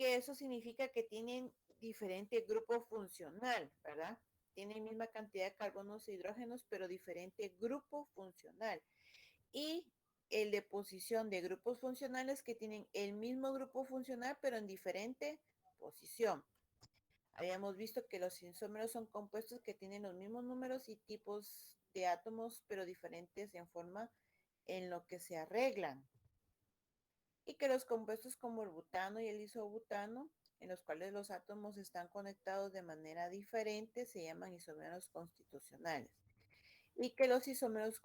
que eso significa que tienen diferente grupo funcional, ¿verdad? Tienen misma cantidad de carbonos e hidrógenos, pero diferente grupo funcional. Y el de posición de grupos funcionales que tienen el mismo grupo funcional, pero en diferente posición. Habíamos visto que los isómeros son compuestos que tienen los mismos números y tipos de átomos, pero diferentes en forma en lo que se arreglan. Y que los compuestos como el butano y el isobutano, en los cuales los átomos están conectados de manera diferente, se llaman isómeros constitucionales. Y que los isómeros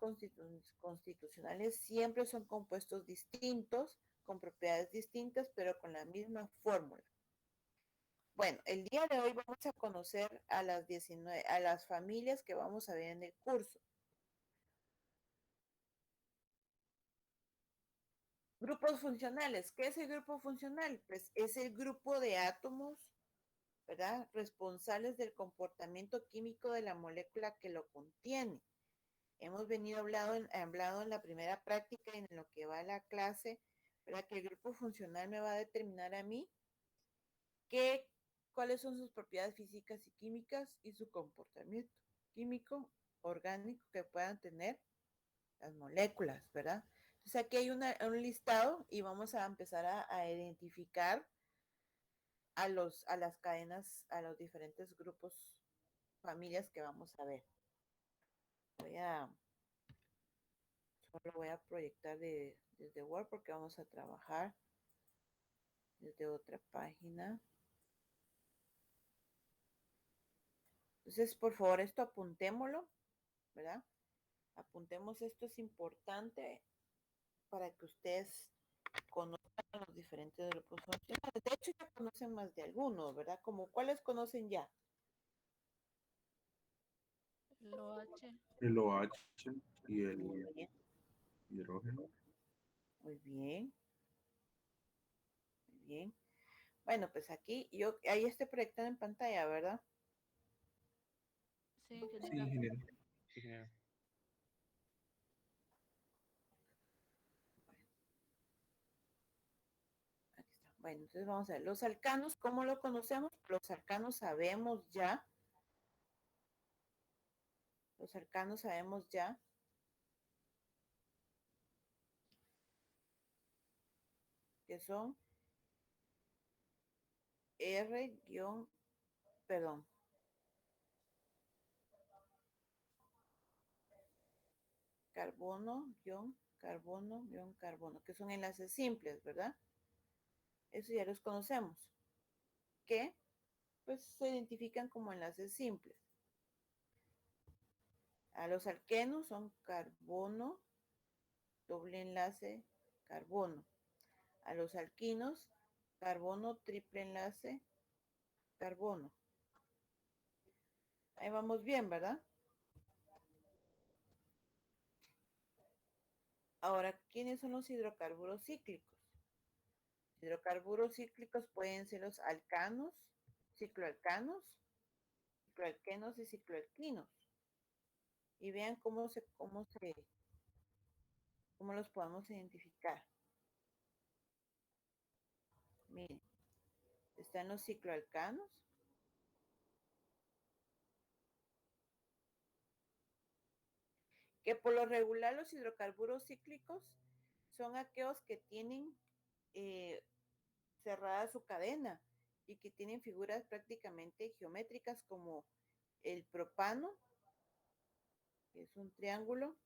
constitucionales siempre son compuestos distintos, con propiedades distintas, pero con la misma fórmula. Bueno, el día de hoy vamos a conocer a las familias que vamos a ver en el curso. Grupos funcionales. ¿Qué es el grupo funcional? Pues es el grupo de átomos, ¿verdad? Responsables del comportamiento químico de la molécula que lo contiene. Hemos venido hablando en la primera práctica y en lo que va a la clase, ¿verdad? Que el grupo funcional me va a determinar a mí cuáles son sus propiedades físicas y químicas y su comportamiento químico, orgánico que puedan tener las moléculas, ¿verdad? Entonces aquí hay un listado y vamos a empezar a identificar a las cadenas, a los diferentes grupos, familias que vamos a ver. Solo voy a proyectar desde Word porque vamos a trabajar desde otra página. Entonces, por favor, esto apuntémoslo, ¿verdad? Apuntemos, esto es importante para que ustedes conozcan los diferentes grupos funcionales. De hecho, ya conocen más de algunos, ¿verdad? Como cuáles conocen ya. El OH. El OH y Muy el bien, hidrógeno. muy bien, muy bien. Bueno, pues aquí ahí estoy proyectando en pantalla, ¿verdad? Sí, Sí, ingeniero. ingeniero. Sí, ingeniero. Aquí está. Bueno, entonces vamos a ver. Los alcanos, ¿cómo lo conocemos? Los alcanos sabemos ya. Los alcanos sabemos ya que son R- perdón, carbono, que son enlaces simples, ¿verdad? Eso ya los conocemos. Que pues se identifican como enlaces simples. A los alquenos son carbono, doble enlace, carbono. A los alquinos, carbono, triple enlace, carbono. Ahí vamos bien, ¿verdad? Ahora, ¿quiénes son los hidrocarburos cíclicos? Hidrocarburos cíclicos pueden ser los alcanos, cicloalcanos, cicloalquenos y cicloalquinos. Y vean cómo los podemos identificar. Miren, están los cicloalcanos, que por lo regular los hidrocarburos cíclicos son aquellos que tienen cerrada su cadena y que tienen figuras prácticamente geométricas como el propano, que es un triángulo,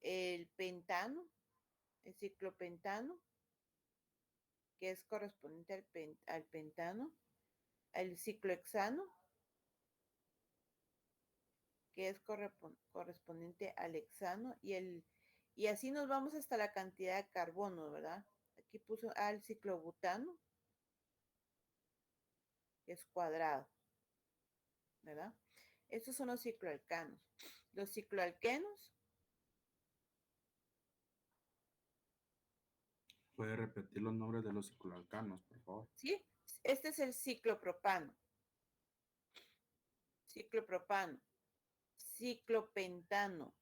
el pentano, el ciclopentano, que es correspondiente al pentano, el ciclohexano, que es correspondiente al hexano, y así nos vamos hasta la cantidad de carbono, ¿verdad? Aquí puso al ciclobutano, que es cuadrado, ¿verdad? Estos son los cicloalcanos. Los cicloalquenos, ¿Puede repetir los nombres de los cicloalcanos, por favor? ¿sí? Este es el ciclopropano, ciclopropano, ciclopentano,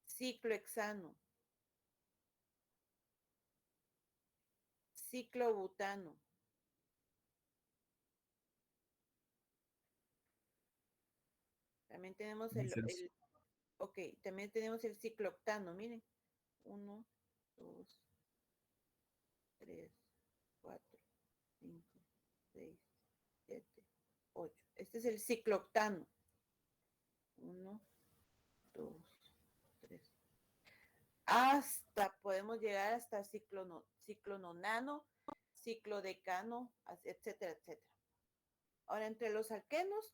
ciclohexano, ciclobutano. También tenemos ok, también tenemos el ciclooctano, miren. 1, 2, 3, 4, 5, 6, 7, 8. Este es el ciclooctano. 1, 2, 3. Hasta podemos llegar hasta ciclononano, ciclodecano, etcétera, etcétera. Ahora, entre los alquenos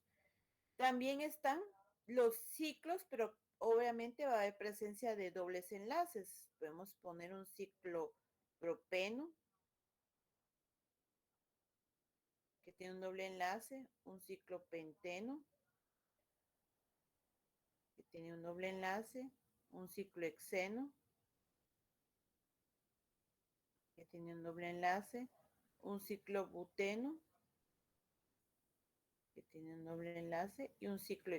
también están los ciclos, pero obviamente va a haber presencia de dobles enlaces. Podemos poner un ciclo propeno, que tiene un doble enlace, un ciclo penteno, que tiene un doble enlace, un ciclo hexeno, que tiene un doble enlace, un ciclo buteno, que tiene un doble enlace, y un ciclo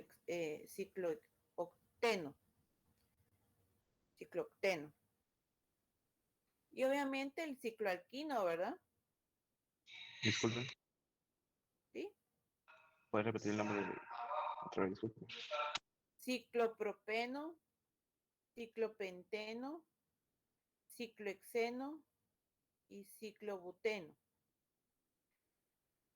octeno, cicloocteno. Y obviamente el ciclo alquino, ¿verdad? Disculpen, ¿Sí? ¿puedes repetir el nombre de otra vez? Disculpen. Ciclopropeno, ciclopenteno, ciclohexeno y ciclobuteno.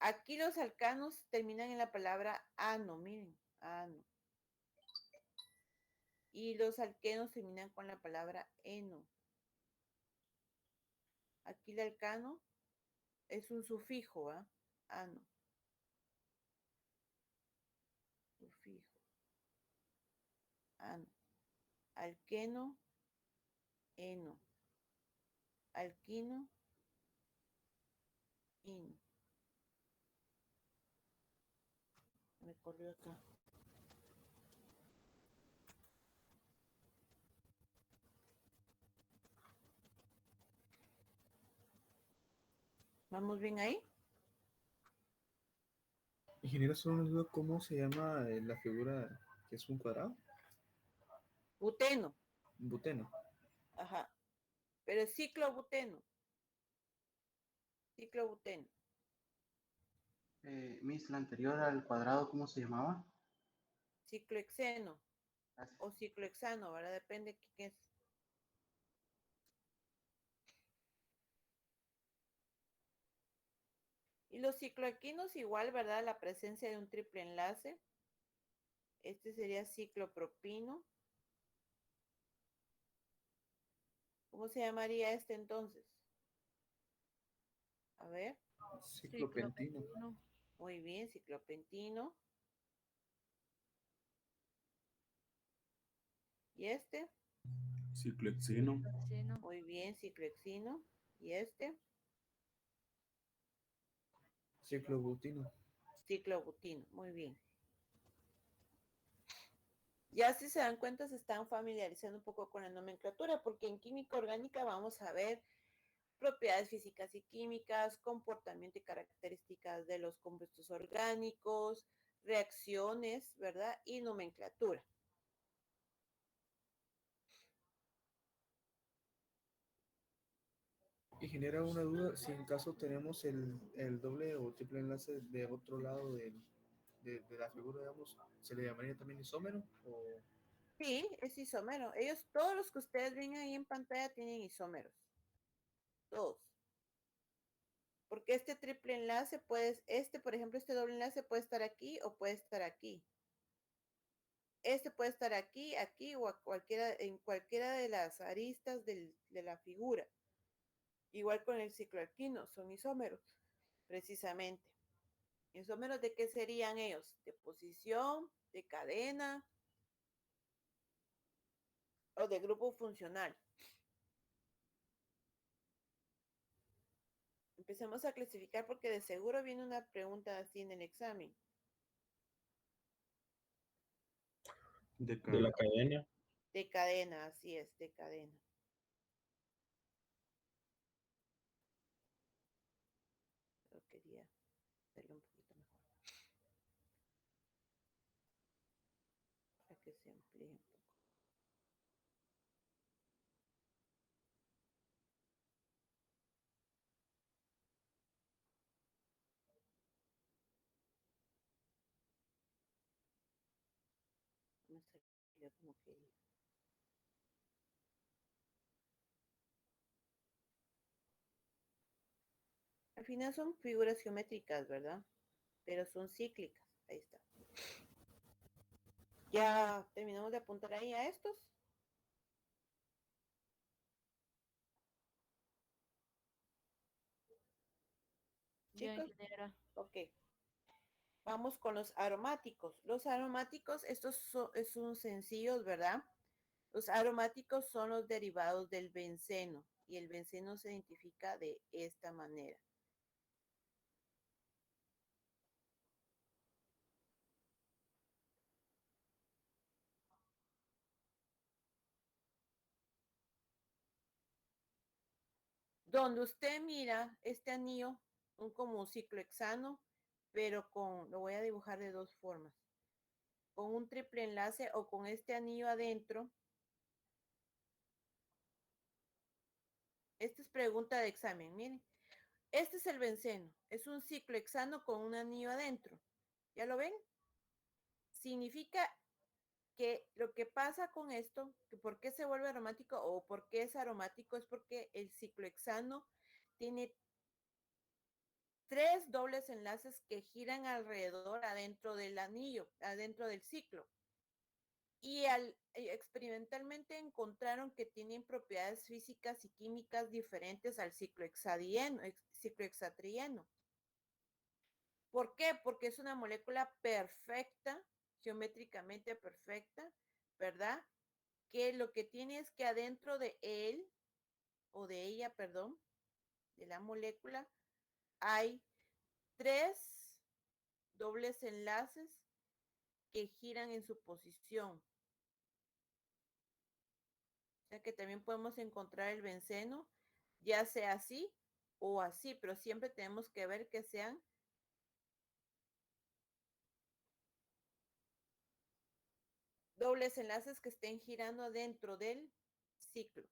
Aquí los alcanos terminan en la palabra ano, miren, ano. Y los alquenos terminan con la palabra eno. Aquí el alcano es un sufijo, ¿ah? Ano. Sufijo. Ano. Alqueno, eno. Alquino, ino. Me corrió acá. ¿Vamos bien ahí? Ingeniero, solo una duda, ¿cómo se llama la figura que es un cuadrado? Buteno. Un buteno. Ajá. Pero es ciclobuteno. Ciclobuteno. Miss, la anterior al cuadrado, ¿cómo se llamaba? Ciclohexeno. Gracias. O ciclohexano, ¿verdad? Depende de qué es. Y los cicloalquinos igual, ¿verdad? La presencia de un triple enlace. Este sería ciclopropino. ¿Cómo se llamaría este entonces? A ver. Ciclopentino. No. Muy bien, ciclopentino. ¿Y este? Ciclohexeno. Sí, no. Muy bien, ciclohexino. ¿Y este? Ciclobutino. Ciclobutino. Muy bien. Ya si se dan cuenta, se están familiarizando un poco con la nomenclatura, porque en química orgánica vamos a ver propiedades físicas y químicas, comportamiento y características de los compuestos orgánicos, reacciones, ¿verdad? Y nomenclatura. Y genera una duda, si en caso tenemos el doble o triple enlace de otro lado de la figura, digamos, ¿se le llamaría también isómero? O... Sí, es isómero. Ellos, todos los que ustedes ven ahí en pantalla tienen isómeros. Todos. Porque este triple enlace puede, por ejemplo, este doble enlace puede estar aquí o puede estar aquí. Este puede estar aquí, aquí o en cualquiera de las aristas de la figura. Igual con el cicloalquino, son isómeros, precisamente. ¿Isómeros de qué serían ellos? De posición, de cadena o de grupo funcional. Empecemos a clasificar porque de seguro viene una pregunta así en el examen. De la cadena. De cadena, así es, de cadena. Pero quería hacerlo un poquito mejor. Para que se amplíe un poco. me salió como que... Al final son figuras geométricas, ¿verdad? Pero son cíclicas. Ahí está. Ya terminamos de apuntar ahí a estos. Ya, Chicos, ingeniera. ok. Vamos con los aromáticos. Los aromáticos, son sencillos, ¿verdad? Los aromáticos son los derivados del benceno y el benceno se identifica de esta manera. Donde usted mira este anillo, como un ciclohexano, pero lo voy a dibujar de dos formas. Con un triple enlace o con este anillo adentro. Esta es pregunta de examen, miren. Este es el benceno, es un ciclohexano con un anillo adentro. ¿Ya lo ven? Significa que lo que pasa con esto, que por qué se vuelve aromático o por qué es aromático, es porque el ciclohexano tiene 3 dobles enlaces que giran alrededor adentro del anillo, adentro del ciclo. Y experimentalmente encontraron que tienen propiedades físicas y químicas diferentes al ciclohexatrieno. ¿Por qué? Porque es una molécula perfecta, geométricamente perfecta, ¿verdad? Que lo que tiene es que adentro de él, o de ella, perdón, de la molécula, hay 3 dobles enlaces que giran en su posición. O sea que también podemos encontrar el benceno, ya sea así o así, pero siempre tenemos que ver que sean dobles enlaces que estén girando dentro del ciclo.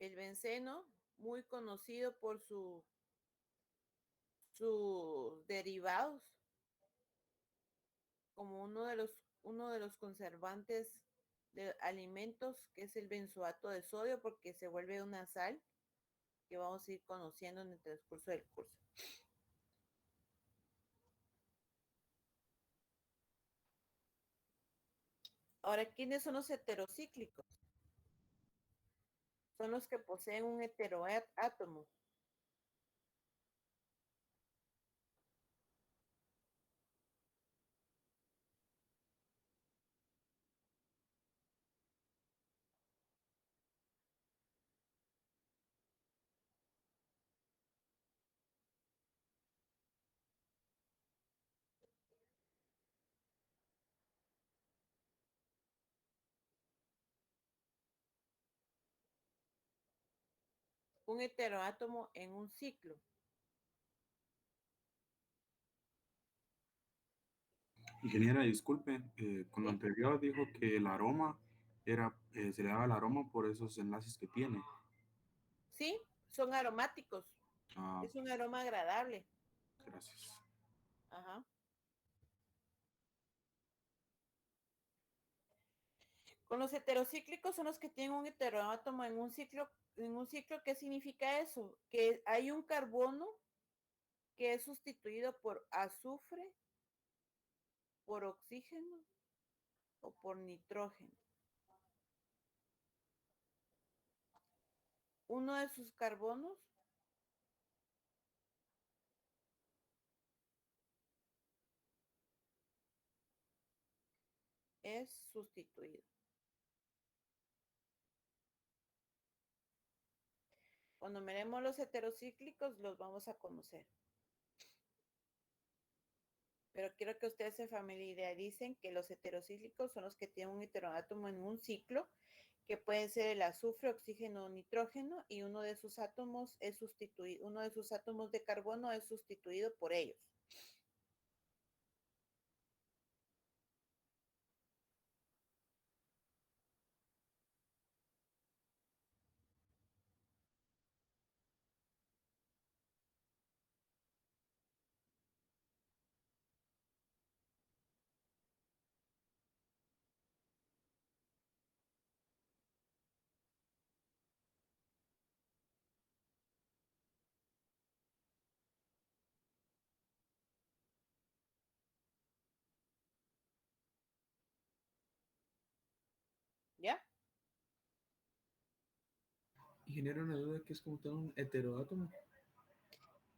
El benceno, muy conocido por sus derivados, como uno de los conservantes de alimentos, que es el benzoato de sodio, porque se vuelve una sal que vamos a ir conociendo en el transcurso del curso. Ahora, ¿quiénes son los heterocíclicos? Son los que poseen un heteroátomo. Un heteroátomo en un ciclo. Ingeniera, disculpe, con lo ¿Sí? anterior dijo que el aroma se le daba el aroma por esos enlaces que tiene. Sí, son aromáticos. Ah, Es un aroma agradable. gracias. Ajá. Con los heterocíclicos son los que tienen un heteroátomo en un ciclo. En un ciclo, ¿qué significa eso? Que hay un carbono que es sustituido por azufre, por oxígeno o por nitrógeno. Uno de sus carbonos es sustituido. Cuando miremos los heterocíclicos, los vamos a conocer. Pero quiero que ustedes se familiaricen que los heterocíclicos son los que tienen un heteroátomo en un ciclo, que puede ser el azufre, oxígeno o nitrógeno, y uno de sus átomos es sustituido, uno de sus átomos de carbono es sustituido por ellos. Ingeniero, una duda que es como tal un heteroátomo.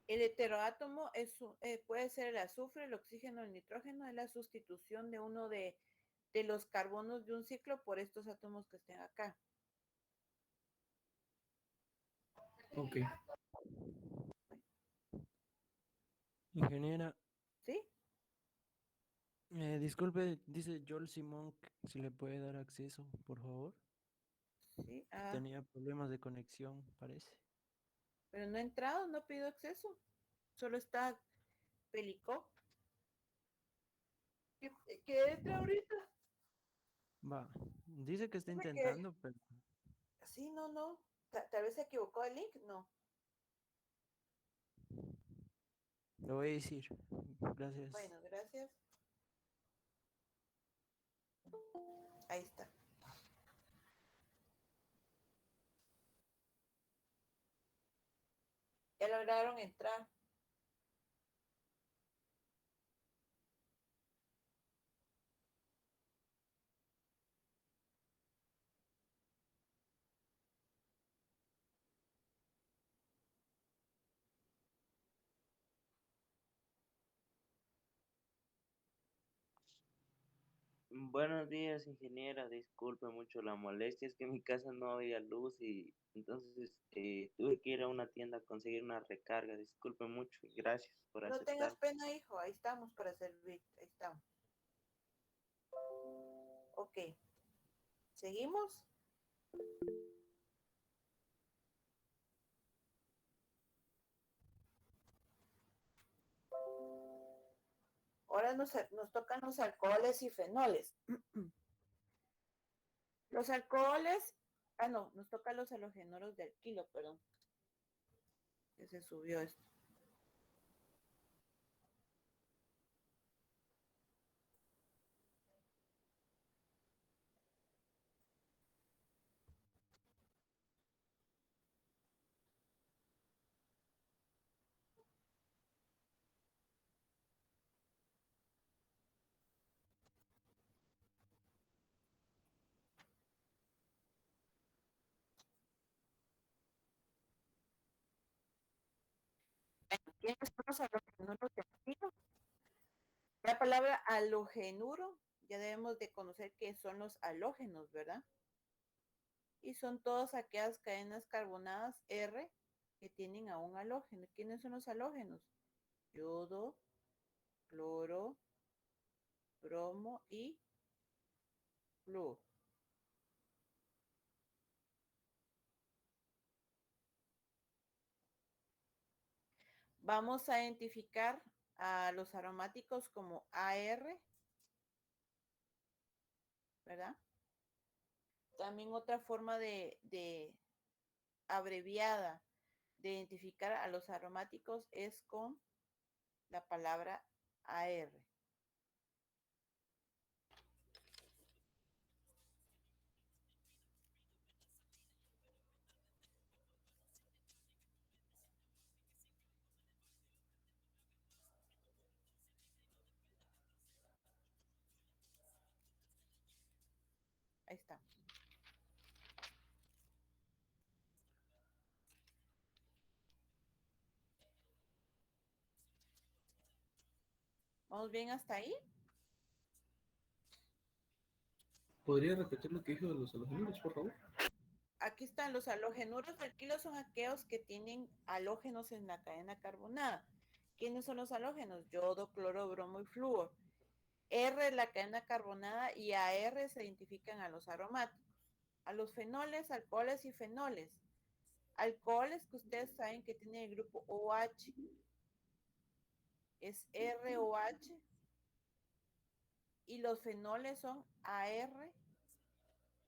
El heteroátomo puede ser el azufre, el oxígeno, el nitrógeno, es la sustitución de uno de los carbonos de un ciclo por estos átomos que estén acá. Ok. Ingeniera, ¿Sí? disculpe, dice Joel Simón, si le puede dar acceso, por favor. Sí. Tenía problemas de conexión, parece. Pero no ha entrado, no ha pedido acceso. Solo está Pelicó. Que entra ahorita. Va, dice que está Dime que intentando, pero sí, no. Tal vez se equivocó el link, no. le voy a decir. Gracias. Bueno, gracias. Ahí está. Ya lograron entrar. Buenos días, ingeniera. Disculpe mucho la molestia. Es que en mi casa no había luz y entonces tuve que ir a una tienda a conseguir una recarga. Disculpe mucho y gracias por No tengas aceptar. pena, hijo. Ahí estamos para servir. Ahí estamos. Ok. ¿Seguimos? Ahora nos tocan los alcoholes y fenoles. Los alcoholes, no, nos tocan los halogenoros de alquilo, perdón. Que se subió esto. ¿Quiénes son los halogenoros de alquilo? La palabra halogenuro, ya debemos de conocer qué son los halógenos, ¿verdad? Y son todas aquellas cadenas carbonadas R que tienen a un halógeno. ¿Quiénes son los halógenos? Yodo, cloro, bromo y flúor. Vamos a identificar a los aromáticos como AR, ¿verdad? También otra forma de abreviada de identificar a los aromáticos es con la palabra AR. Ahí está. ¿Vamos bien hasta ahí? ¿Podría repetir lo que dijo de los halogéneros, por favor? Aquí están los halogénuros de alquilo, son aquellos que tienen halógenos en la cadena carbonada. ¿Quiénes son los halógenos? Yodo, cloro, bromo y flúor. R es la cadena carbonada y AR se identifican a los aromáticos. A los fenoles, alcoholes y fenoles. Alcoholes que ustedes saben que tienen el grupo OH. Es ROH. Y los fenoles son AROH.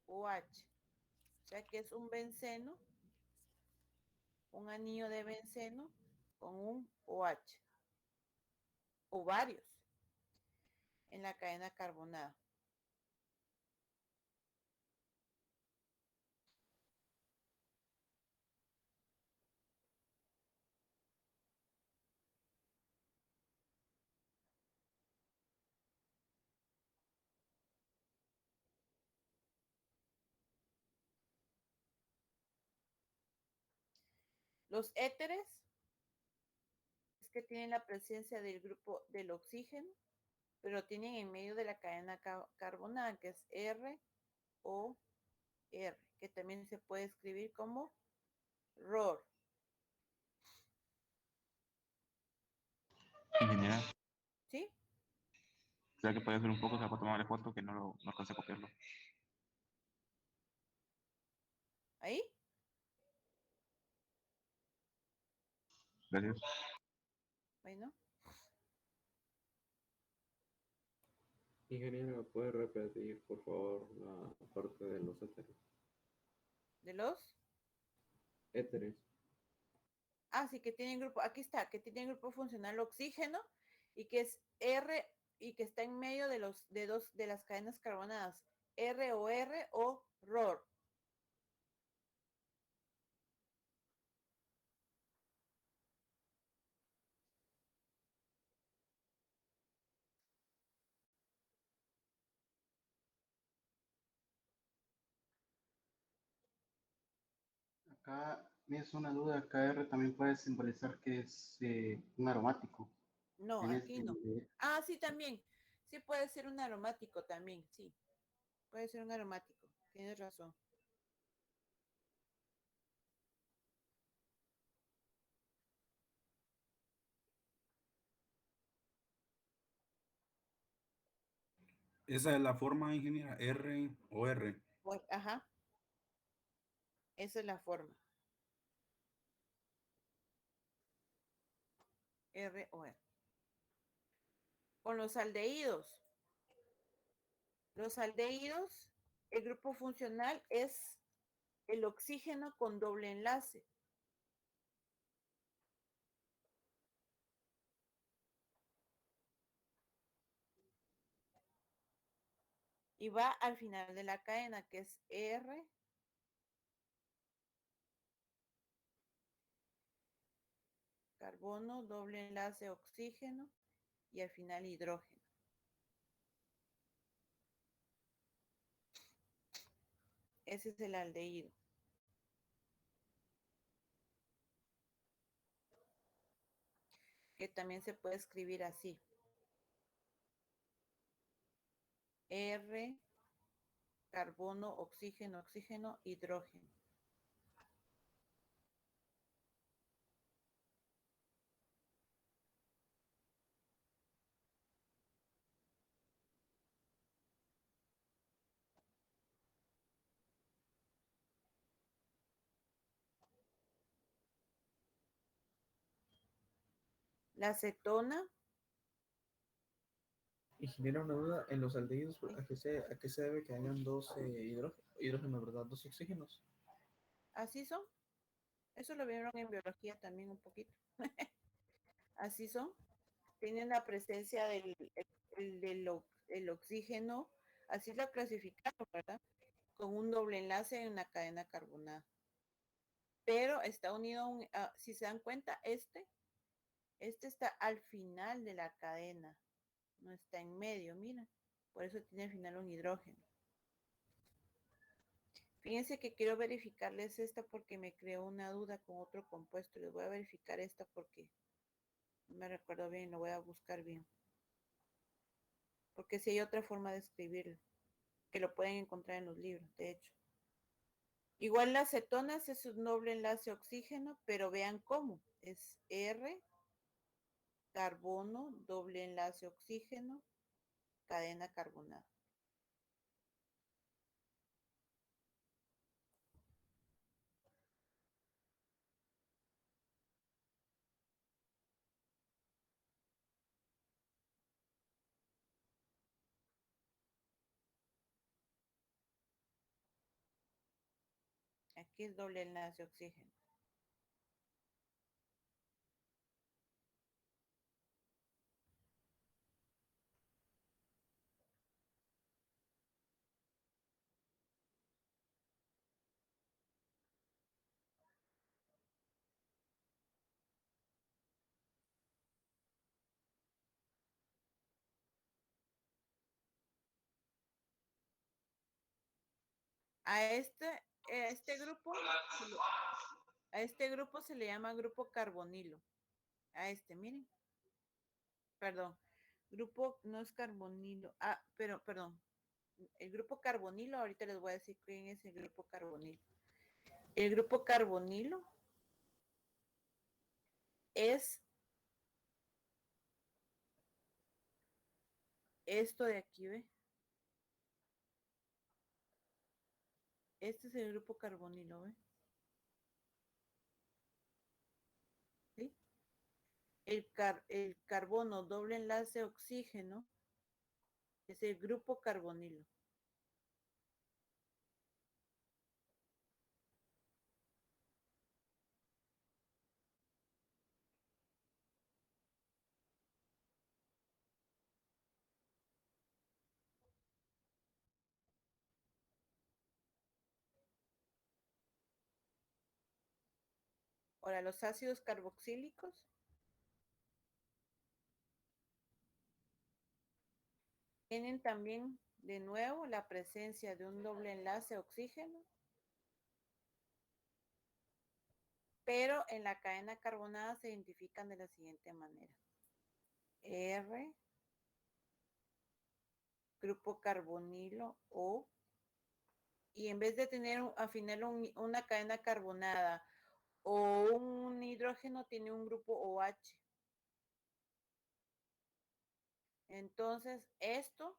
O sea que es un benceno, un anillo de benceno con un OH. O varios en la cadena carbonada. Los éteres es que tienen la presencia del grupo del oxígeno, pero tienen en medio de la cadena carbonada, que es R o R, que también se puede escribir como ROR. Ingeniera, ¿Sí? ¿será que puede hacer un poco? O sea, para tomarle foto que no alcancé a copiarlo. ¿Ahí? Gracias. Bueno, Ingeniero, ¿puede repetir, por favor, la parte de los éteres? de los. Éteres. Ah, sí, que tienen grupo, aquí está, que tienen grupo funcional oxígeno y que es R y que está en medio de los de dos de las cadenas carbonadas, R o ROR. Acá me es una duda, acá R también puede simbolizar que es un aromático. No, En aquí este, no. Ah, sí, también. Sí puede ser un aromático también, sí. Puede ser un aromático. Tienes razón. Esa es la forma, ingeniera, R o R. Ajá, esa es la forma. R o R. Con los aldehídos. Los aldehídos, el grupo funcional es el oxígeno con doble enlace. Y va al final de la cadena, que es R, carbono, doble enlace, oxígeno, y al final hidrógeno. Ese es el aldehído. Que también se puede escribir así. R, carbono, oxígeno, oxígeno, hidrógeno. La acetona. Y genera una duda en los aldehídos, Sí. a qué se debe que hayan dos hidrógenos, ¿verdad? Dos oxígenos. Así son. Eso lo vieron en biología también un poquito. Así son. Tienen la presencia del oxígeno. Así la clasificaron, ¿verdad? Con un doble enlace en una cadena carbonada. Pero está unido, si se dan cuenta, este está al final de la cadena. No está en medio, mira. Por eso tiene al final un hidrógeno. Fíjense que quiero verificarles esta porque me creó una duda con otro compuesto. Les voy a verificar esta porque no me recuerdo bien, lo voy a buscar bien. Porque si hay otra forma de escribirlo, que lo pueden encontrar en los libros, de hecho. Igual las cetonas es un doble enlace oxígeno, pero vean cómo. Es R, carbono, doble enlace oxígeno, cadena carbonada. Aquí es doble enlace oxígeno. A este grupo A este grupo se le llama grupo carbonilo. A este, miren. Perdón. Grupo no es carbonilo. Ah, pero, perdón. El grupo carbonilo, ahorita les voy a decir quién es el grupo carbonilo. El grupo carbonilo es esto de aquí, ¿ve? Este es el grupo carbonilo, ¿ve? ¿Sí? El carbono doble enlace oxígeno es el grupo carbonilo. Ahora, los ácidos carboxílicos tienen también de nuevo la presencia de un doble enlace oxígeno, pero en la cadena carbonada se identifican de la siguiente manera. R, grupo carbonilo O, y en vez de tener al final una cadena carbonada o un hidrógeno, tiene un grupo OH. Entonces, esto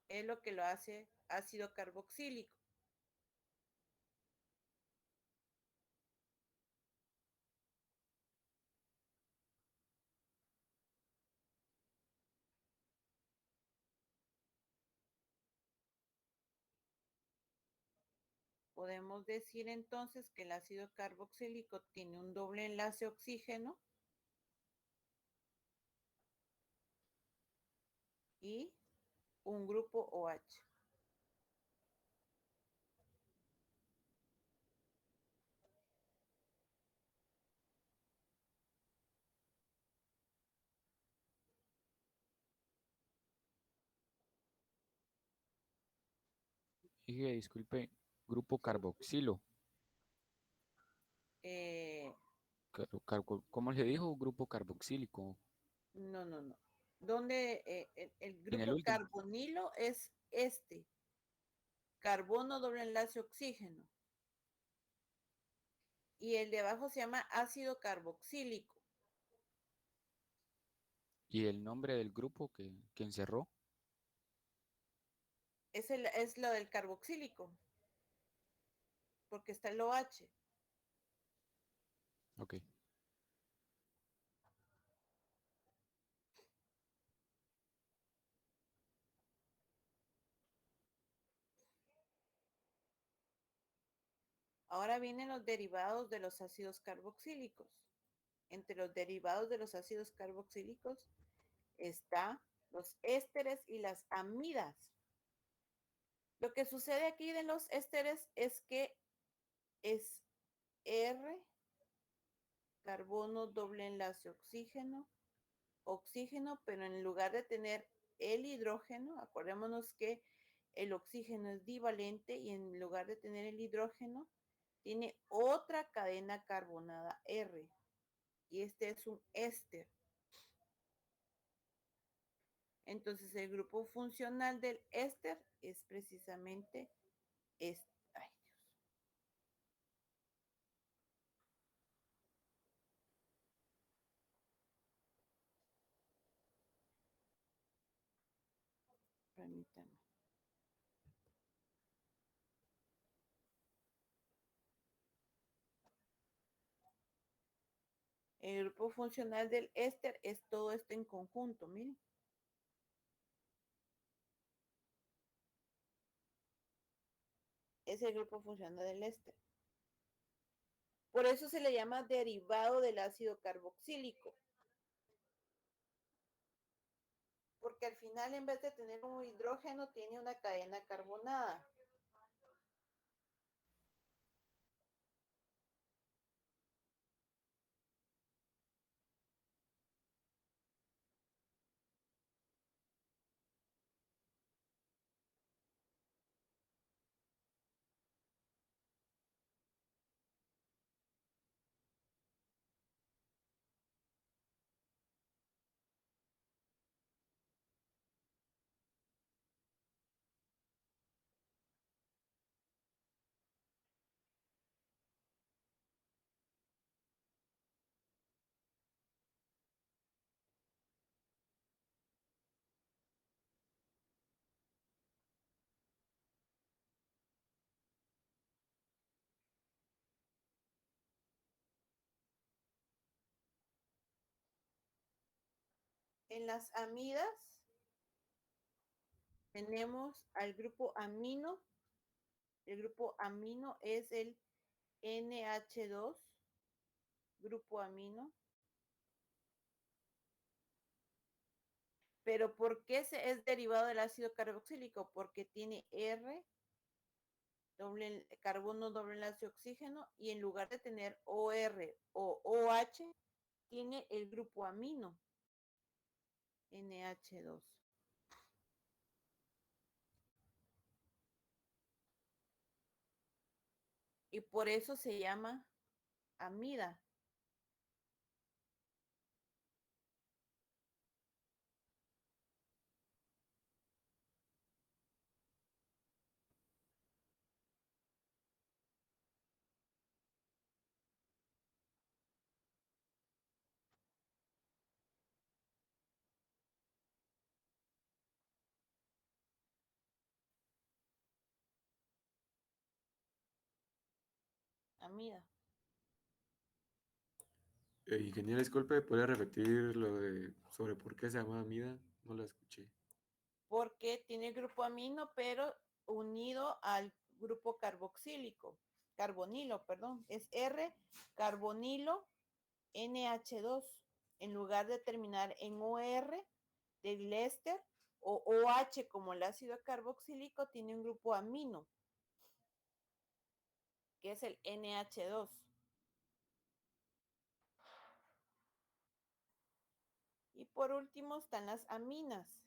es lo que lo hace ácido carboxílico. Podemos decir entonces que el ácido carboxílico tiene un doble enlace oxígeno y un grupo OH. Dije, disculpe, grupo carboxilo. Eh, ¿Cómo le dijo? Grupo carboxílico. no. Donde el En el grupo último. carbonilo es este. Carbono doble enlace oxígeno. Y el de abajo se llama ácido carboxílico. ¿Y el nombre del grupo que encerró? Es lo del carboxílico. Porque está el OH. Ok. Ahora vienen los derivados de los ácidos carboxílicos. Entre los derivados de los ácidos carboxílicos está los ésteres y las amidas. Lo que sucede aquí de los ésteres es que es R, carbono doble enlace oxígeno, oxígeno, pero en lugar de tener el hidrógeno, acordémonos que el oxígeno es divalente y en lugar de tener el hidrógeno, tiene otra cadena carbonada R. Y este es un éster. Entonces el grupo funcional del éster es precisamente este. Ay, Dios. Permítanme. El grupo funcional del éster es todo esto en conjunto, miren. Es el grupo funcional del éster. Por eso se le llama derivado del ácido carboxílico. Porque al final, en vez de tener un hidrógeno, tiene una cadena carbonada. En las amidas tenemos al grupo amino. El grupo amino es el NH2, grupo amino. Pero ¿por qué es derivado del ácido carboxílico? Porque tiene R, doble carbono, doble enlace oxígeno, y en lugar de tener OR o OH, tiene el grupo amino, NH2. Y por eso se llama amida. Amida. Ingeniero, disculpe, ¿puede repetir lo de sobre por qué se llama amida? No la escuché. Porque tiene grupo amino, pero unido al grupo carboxílico, carbonilo, perdón, es R, carbonilo, NH2, en lugar de terminar en OR del éster o OH como el ácido carboxílico, tiene un grupo amino, que es el NH2. Y por último están las aminas,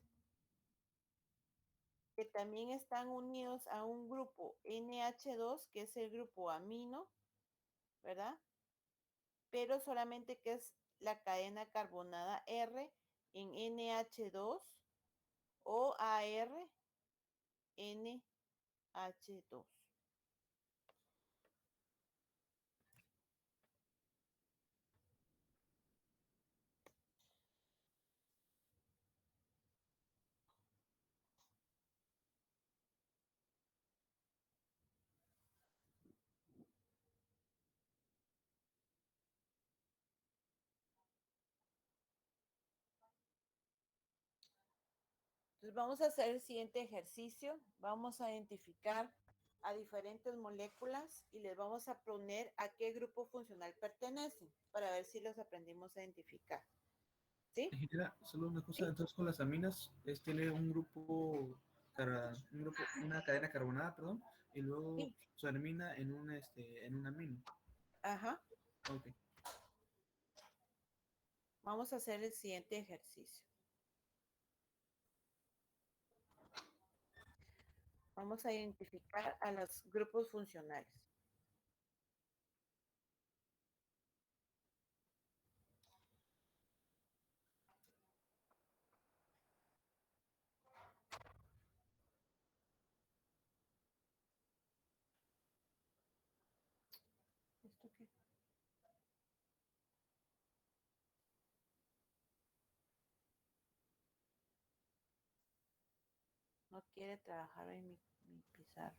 que también están unidos a un grupo NH2, que es el grupo amino, ¿verdad? Pero solamente que es la cadena carbonada R en NH2 o AR NH2. Entonces vamos a hacer el siguiente ejercicio. Vamos a identificar a diferentes moléculas y les vamos a poner a qué grupo funcional pertenecen para ver si los aprendimos a identificar. ¿Sí? Ingeniera, solo una cosa, ¿Sí? entonces con las aminas es tiene una cadena carbonada, perdón, y luego Sí. termina en un amino. Ajá. Ok. Vamos a hacer el siguiente ejercicio. Vamos a identificar a los grupos funcionales. ¿Esto qué? No quiere trabajar en mi pizarra.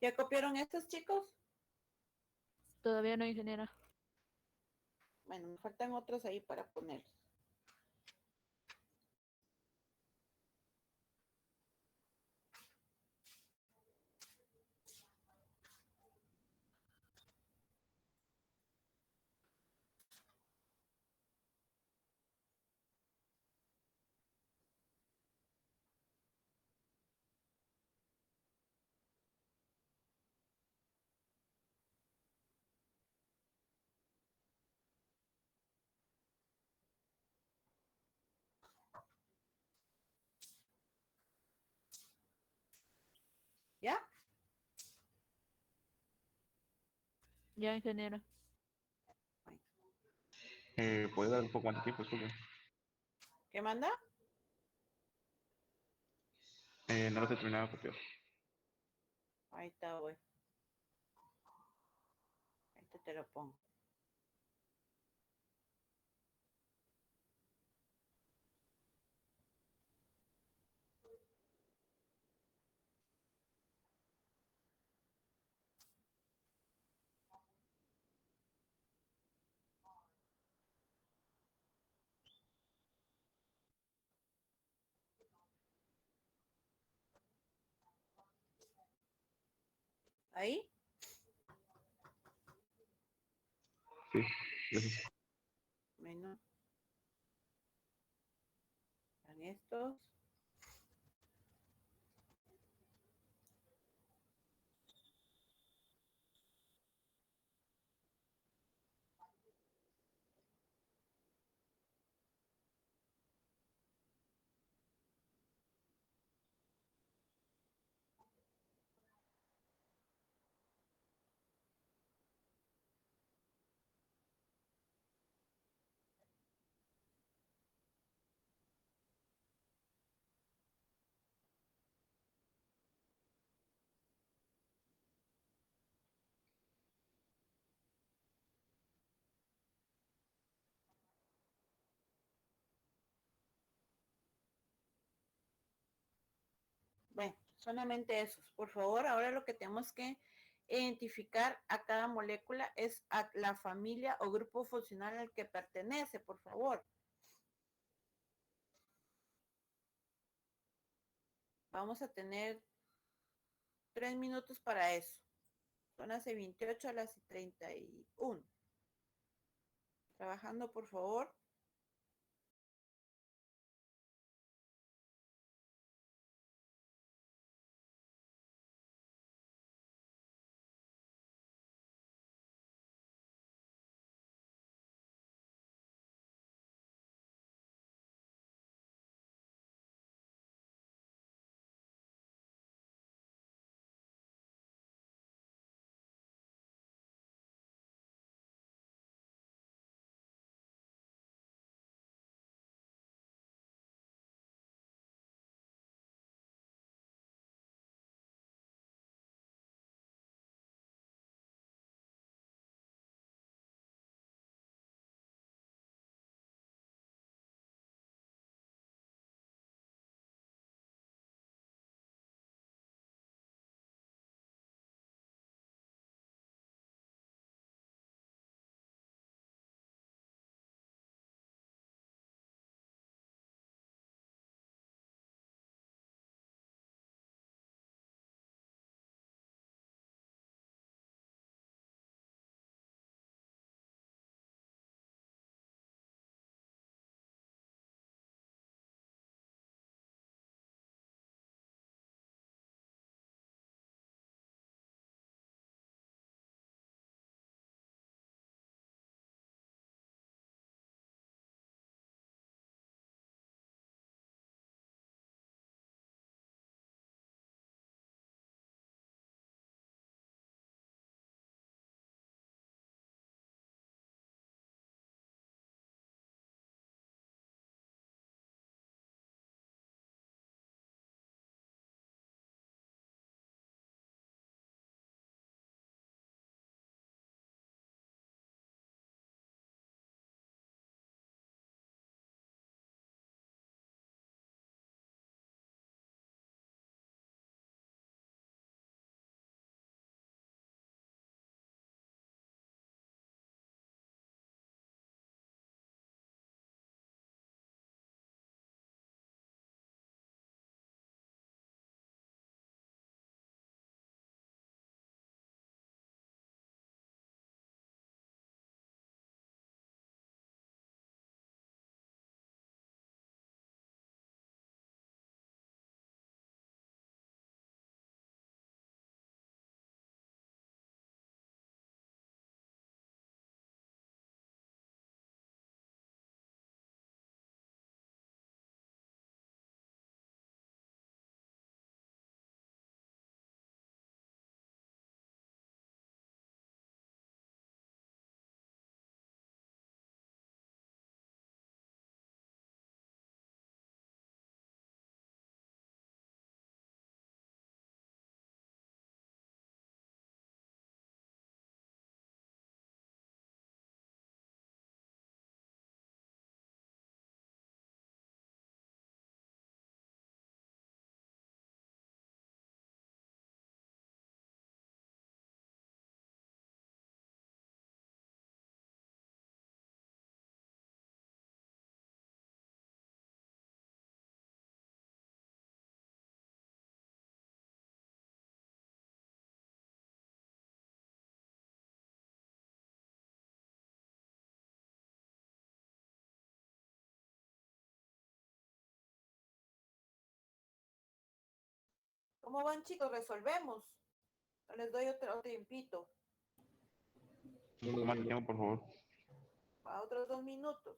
¿Ya copiaron estos, chicos? Todavía no, ingeniera. Bueno, me faltan otros ahí para poner. ¿Ya? Ya, ingeniera. ¿Puede dar un poco más de tiempo? Disculpe. ¿Qué manda? No lo he terminado de copiar. Ahí está, güey. Este te lo pongo. Ahí. Sí, gracias. Bueno. Están estos. Bueno, solamente esos. Por favor, ahora lo que tenemos que identificar a cada molécula es a la familia o grupo funcional al que pertenece, por favor. Vamos a tener 3 minutos para eso. Son las 28 a las 31. Trabajando, por favor. ¿Cómo van, chicos? ¿Resolvemos? O les doy otro tiempito. Un poco más de tiempo, por favor. A otros 2 minutos.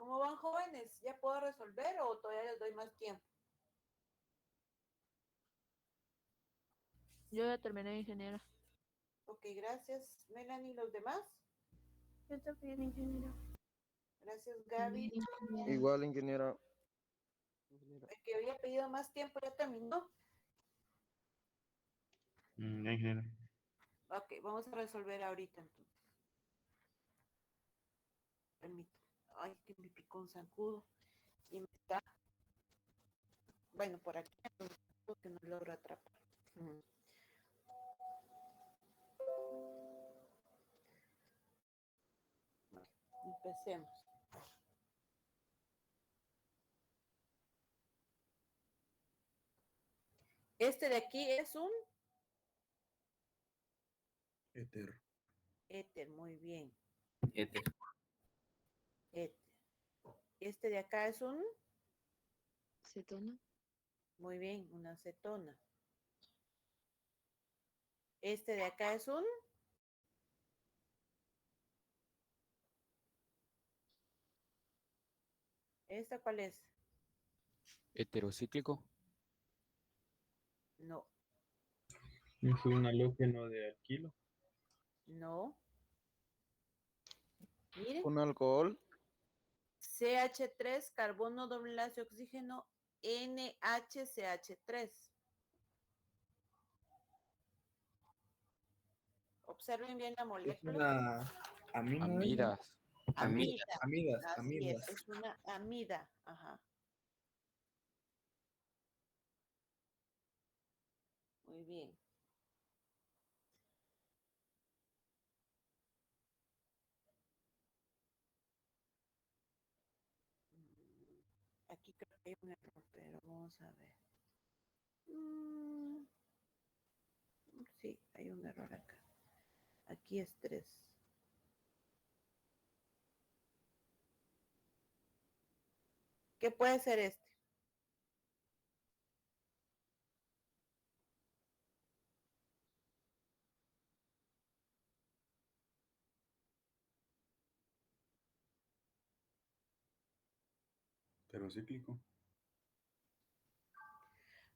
¿Cómo van, jóvenes? ¿Ya puedo resolver o todavía les doy más tiempo? Yo ya terminé, ingeniera. Ok, gracias, Melanie. ¿Los demás? Yo también, ingeniero. Gracias, Gaby. Igual, ingeniera. El que había pedido más tiempo ya terminó. Ya, ingeniero. Ok, vamos a resolver ahorita entonces. Permítame. Ay, que me picó un zancudo. Y me está. Bueno, por aquí que no logro atrapar. Vale, empecemos. Este de aquí es un Éter. éter, muy bien. Éter. Éter. Este de acá es un Cetona. muy bien, una acetona. Este de acá es un ¿esta cuál es? Heterocíclico. No, Es un halógeno de alquilo. no. Mire. Un alcohol. CH3, carbono doble enlace oxígeno, NHCH3. Observen bien la Es molécula. una amina. Amidas. Amida. Amidas, Así amidas. es una amida. Ajá. Muy bien. Aquí creo que hay un error, pero vamos a ver. Sí, hay un error acá. Aquí es 3. ¿Qué puede ser este? Heterocíclico.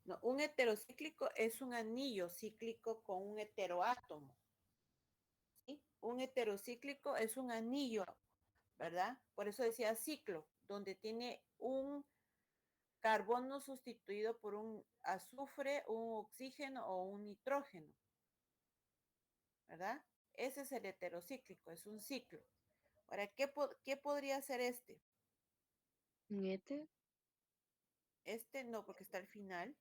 No, un heterocíclico es un anillo cíclico con un heteroátomo. ¿Sí? Un heterocíclico es un anillo, ¿verdad? Por eso decía ciclo, donde tiene un carbono sustituido por un azufre, un oxígeno o un nitrógeno, ¿verdad? Ese es el heterocíclico, es un ciclo. Ahora, ¿qué podría ser este? ¿Un éter? Este no, porque está al final.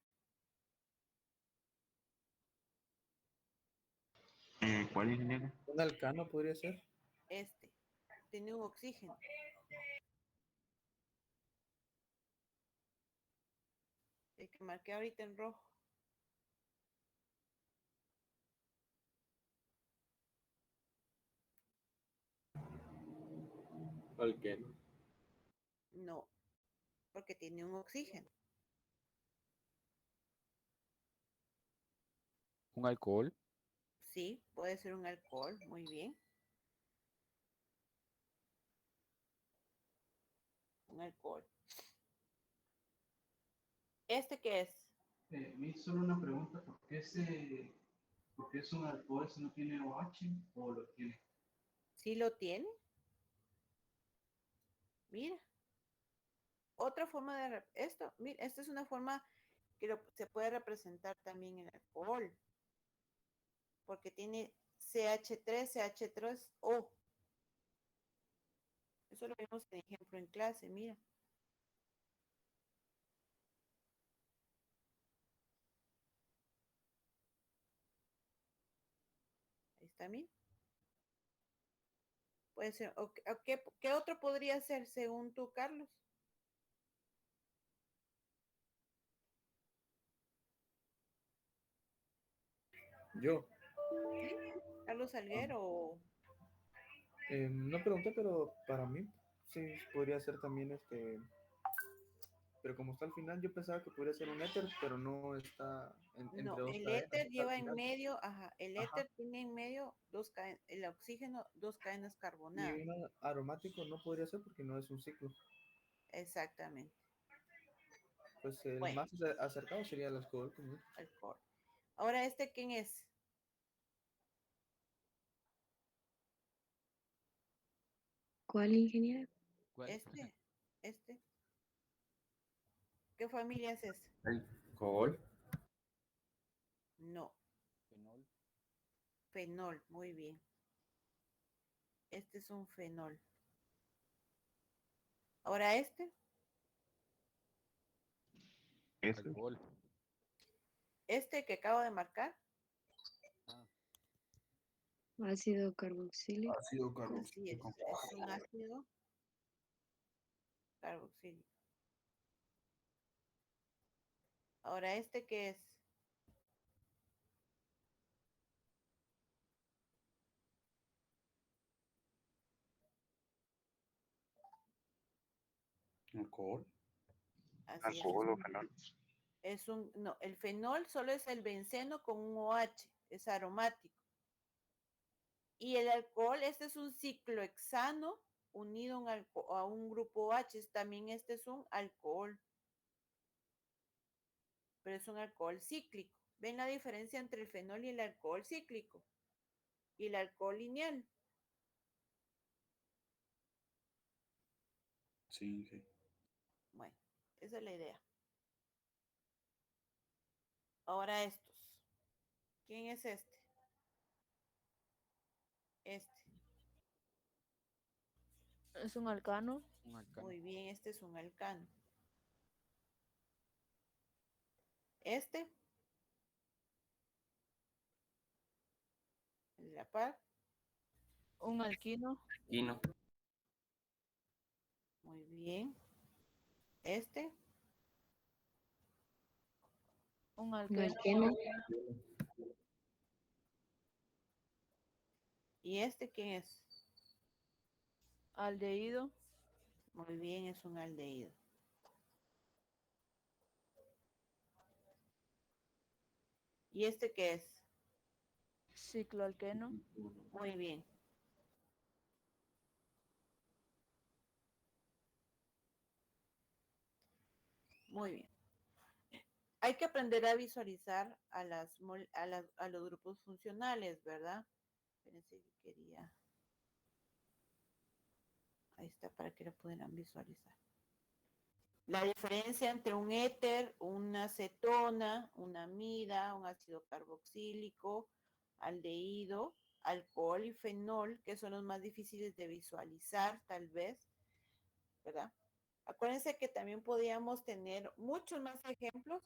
¿Cuál ingeniero? ¿Un alcano podría ser? Este tiene un oxígeno. El que marqué ahorita en rojo. Alqueno. No, porque tiene un oxígeno. ¿Un alcohol? Sí, puede ser un alcohol, muy bien. Un alcohol. ¿Este qué es? Me hizo solo una pregunta, ¿por qué es un alcohol si no tiene OH o lo tiene? ¿Sí lo tiene? Mira. Otra forma de esto, mira, esta es una forma que se puede representar también en alcohol, porque tiene CH3, CH3O. Eso lo vimos en ejemplo en clase, mira. Ahí está, mira. Puede ser, ¿qué otro podría ser según tú, Carlos? Yo. ¿Sí? Carlos Salguero. No pregunté, pero para mí sí podría ser también pero como está al final, yo pensaba que podría ser un éter, pero no está entre No, dos el cadenas, éter está al lleva en final. medio, el Ajá. éter tiene en medio dos cadenas, el oxígeno, dos cadenas Y carbonadas. un aromático no podría ser porque no es un ciclo. Exactamente. Pues el Bueno, más acercado sería el alcohol común. alcohol. Ahora, ¿este quién es? ¿Cuál ingeniero? ¿Cuál? Este. ¿Qué familia es esta? Alcohol. No, Fenol. fenol, muy bien. Este es un fenol. Ahora Alcohol. este que acabo de marcar, Ah, Ácido carboxílico. Ácido así es un ácido carboxílico. Ahora, ¿este qué es? Alcohol. Así Alcohol o fenol. no, el fenol solo es el benceno con un OH, es aromático. Y el alcohol, este es un ciclohexano unido a un grupo OH, también este es un alcohol, pero es un alcohol cíclico. ¿Ven la diferencia entre el fenol y el alcohol cíclico? Y el alcohol lineal. Sí, sí. Bueno, esa es la idea. Ahora estos. ¿Quién es este? Este. Es un alcano. Un alcano. Muy bien, este es un alcano. Este, el de la par. Un alquino. Alquino. Muy bien. Este, Un Un alqueno. alqueno. ¿y este quién es? Aldehído. Muy bien, es un aldehído. ¿Y este qué es? Cicloalqueno. Muy bien. Muy bien. Hay que aprender a visualizar a los grupos funcionales, ¿verdad? Espérense que quería. Ahí está para que lo puedan visualizar. La diferencia entre un éter, una acetona, una amida, un ácido carboxílico, aldehído, alcohol y fenol, que son los más difíciles de visualizar, tal vez, ¿verdad? Acuérdense que también podíamos tener muchos más ejemplos.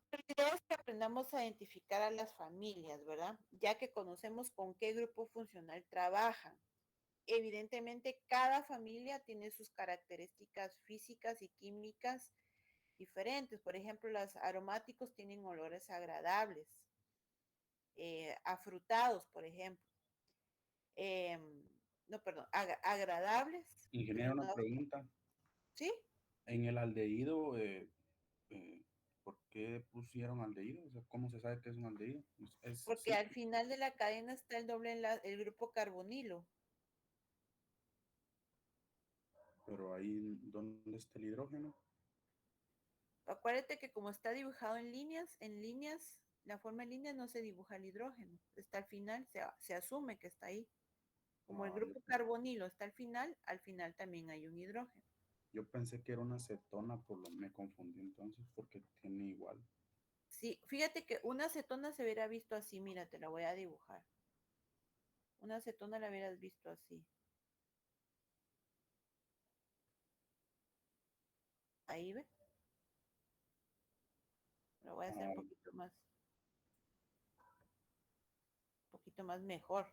La idea es que aprendamos a identificar a las familias, ¿verdad? Ya que conocemos con qué grupo funcional trabajan. Evidentemente, cada familia tiene sus características físicas y químicas diferentes. Por ejemplo, los aromáticos tienen olores agradables, afrutados, por ejemplo. No, perdón, agradables. Ingeniero, una pregunta. ¿Sí? En el aldehído, eh, ¿por qué pusieron aldehído? O sea, ¿cómo se sabe que es un aldehído? Porque al final de la cadena está el grupo carbonilo. Pero ahí, ¿dónde está el hidrógeno? Acuérdate que como está dibujado en líneas, la forma en líneas no se dibuja el hidrógeno. Está al final, se asume que está ahí. Como el grupo carbonilo está al final también hay un hidrógeno. Yo pensé que era una acetona, me confundí entonces porque tiene igual. Sí, fíjate que una acetona se hubiera visto así, mira, te la voy a dibujar. Una acetona la hubieras visto así. Ahí ve. Lo voy a hacer un poquito más mejor.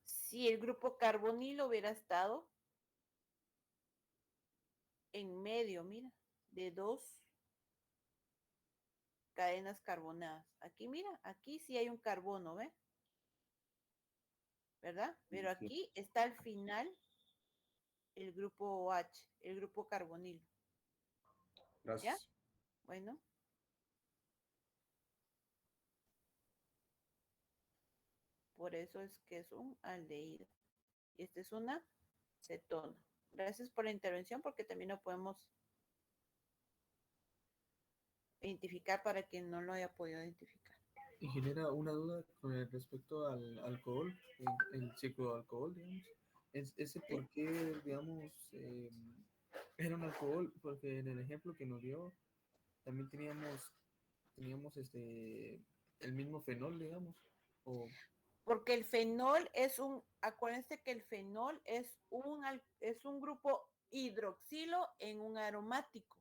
Si el grupo carbonilo hubiera estado en medio, mira, de dos cadenas carbonadas. Aquí, mira, aquí sí hay un carbono, ¿ve? ¿Verdad? Pero aquí está al final el grupo OH, el grupo carbonilo. Gracias. ¿Ya? Bueno. Por eso es que es un aldehído. Y esta es una cetona. Gracias por la intervención porque también lo podemos identificar para quien no lo haya podido identificar. Y genera una duda con respecto al alcohol, el cicloalcohol, digamos. Ese por qué, digamos, era un alcohol, porque en el ejemplo que nos dio, también teníamos el mismo fenol, digamos. Porque el fenol acuérdense que el fenol es un grupo hidroxilo en un aromático.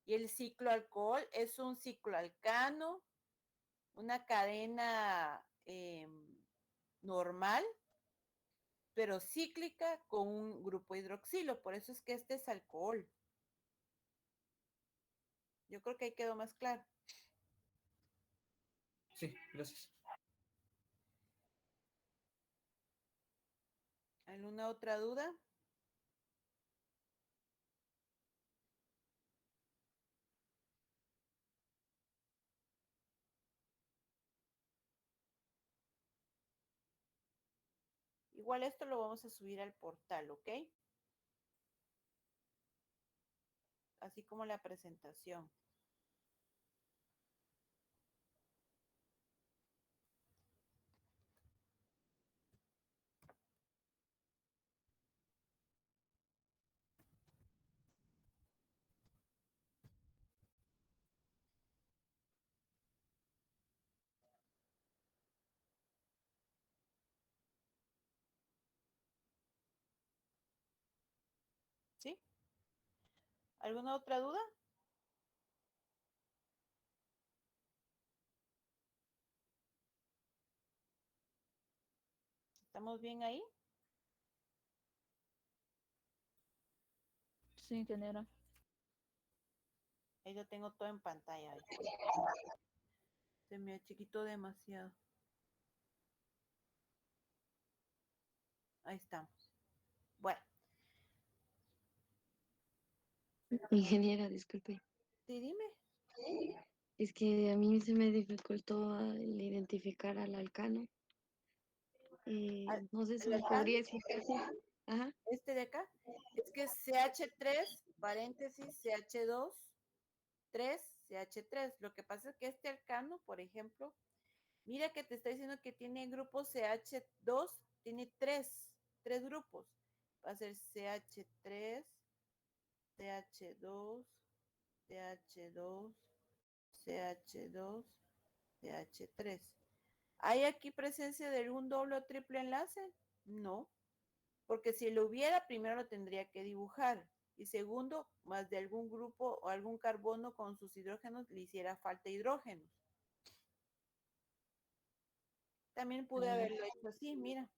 Y el cicloalcohol es un cicloalcano, una cadena normal, pero cíclica con un grupo hidroxilo. Por eso es que este es alcohol. Yo creo que ahí quedó más claro. Sí, gracias. ¿Alguna otra duda? Igual esto lo vamos a subir al portal, ¿ok? Así como la presentación. ¿Sí? ¿Alguna otra duda? ¿Estamos bien ahí? Sí, ingeniera. Ahí lo tengo todo en pantalla. Ahí. Se me chiquito demasiado. Ahí estamos. Bueno, Ingeniera, disculpe. sí, dime. Es que a mí se me dificultó el identificar al alcano. No sé si ¿El me alcance? podría explicar. Ajá. Este de acá. Es que CH3, paréntesis, CH2, 3, CH3. Lo que pasa es que este alcano, por ejemplo, mira que te está diciendo que tiene grupo CH2, tiene tres grupos. Va a ser CH3, CH2, CH2, CH2, CH3. ¿Hay aquí presencia de un doble o triple enlace? No, porque si lo hubiera, primero lo tendría que dibujar. Y segundo, más de algún grupo o algún carbono con sus hidrógenos le hiciera falta hidrógenos. También pude haberlo hecho así, mira.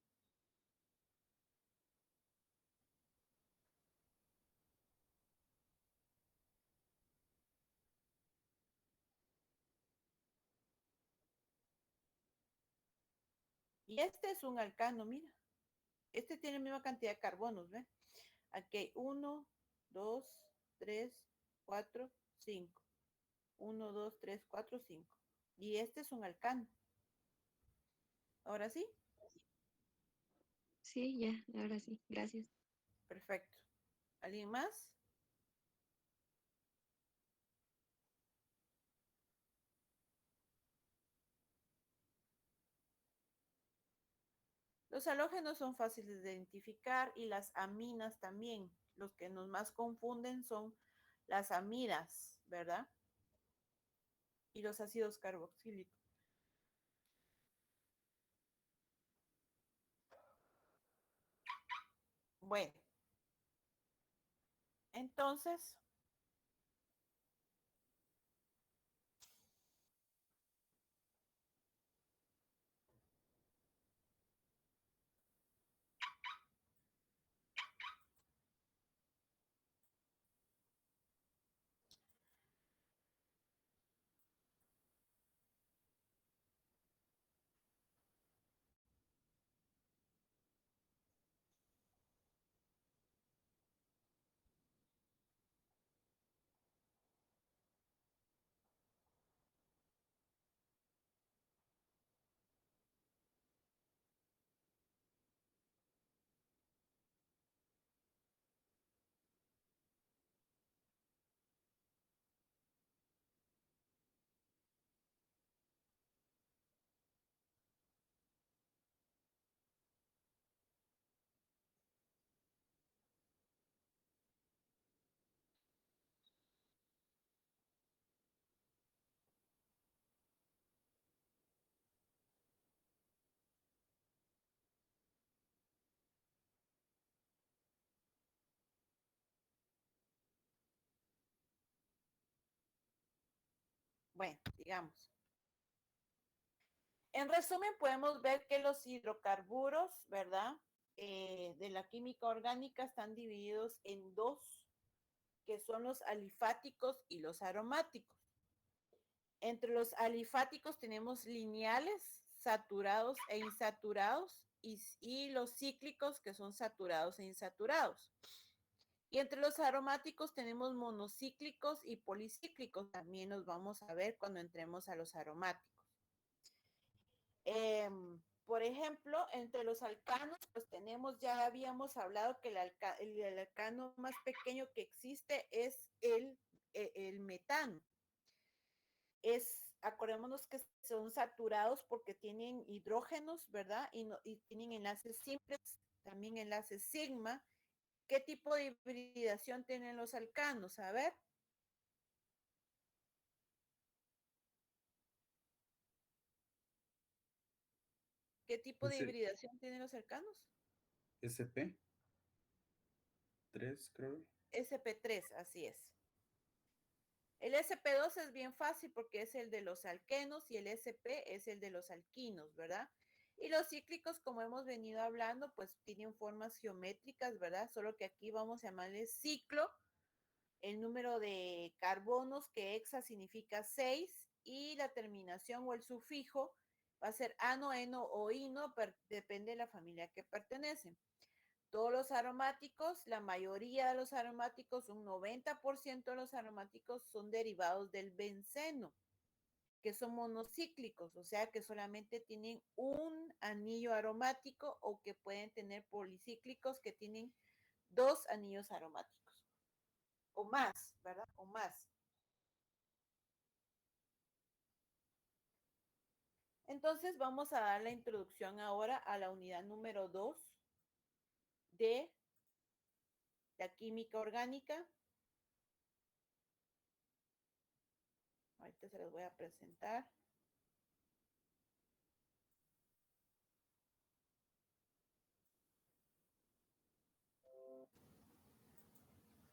Y este es un alcano, mira. Este tiene la misma cantidad de carbonos, ¿ve? Aquí hay 1, 2, 3, 4, 5. 1, 2, 3, 4, 5. Y este es un alcano. ¿Ahora sí? Sí, ya, ahora sí. Gracias. Perfecto. ¿Alguien más? Los halógenos son fáciles de identificar y las aminas también. Los que nos más confunden son las amidas, ¿verdad? Y los ácidos carboxílicos. Bueno, entonces, bueno, digamos. En resumen, podemos ver que los hidrocarburos, ¿verdad? De la química orgánica están divididos en dos, que son los alifáticos y los aromáticos. Entre los alifáticos tenemos lineales, saturados e insaturados, y los cíclicos, que son saturados e insaturados. Y entre los aromáticos tenemos monocíclicos y policíclicos. También los vamos a ver cuando entremos a los aromáticos. Por ejemplo, entre los alcanos, pues tenemos, ya habíamos hablado que el alcano más pequeño que existe es el metano. Acordémonos que son saturados porque tienen hidrógenos, ¿verdad? Y tienen enlaces simples, también enlaces sigma. ¿Qué tipo de hibridación tienen los alcanos? A ver. ¿Qué tipo de hibridación tienen los alcanos? SP 3, creo. SP3, así es. El SP2 es bien fácil porque es el de los alquenos y el SP es el de los alquinos, ¿verdad? Y los cíclicos, como hemos venido hablando, pues tienen formas geométricas, ¿verdad? Solo que aquí vamos a llamarle ciclo, el número de carbonos, que hexa significa 6, y la terminación o el sufijo va a ser ano, eno o ino, depende de la familia que pertenecen. Todos los aromáticos, la mayoría de los aromáticos, un 90% de los aromáticos son derivados del benceno, que son monocíclicos, o sea que solamente tienen un anillo aromático, o que pueden tener policíclicos que tienen 2 anillos aromáticos o más, ¿verdad? O más. Entonces vamos a dar la introducción ahora a la unidad número 2 de la química orgánica. Ahorita se los voy a presentar.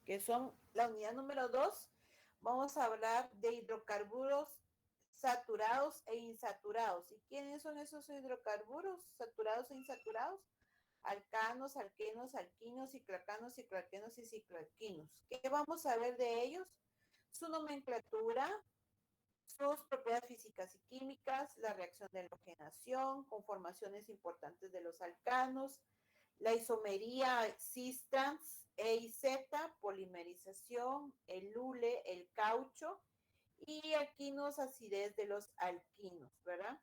Que son la unidad número 2. Vamos a hablar de hidrocarburos saturados e insaturados. ¿Y quiénes son esos hidrocarburos saturados e insaturados? Alcanos, alquenos, alquinos, cicloalcanos, cicloalquenos y cicloalquinos. ¿Qué vamos a ver de ellos? Su nomenclatura, sus propiedades físicas y químicas, la reacción de halogenación, conformaciones importantes de los alcanos, la isomería cis-trans, E y Z, polimerización, el hule, el caucho, y alquinos, acidez de los alquinos, ¿verdad?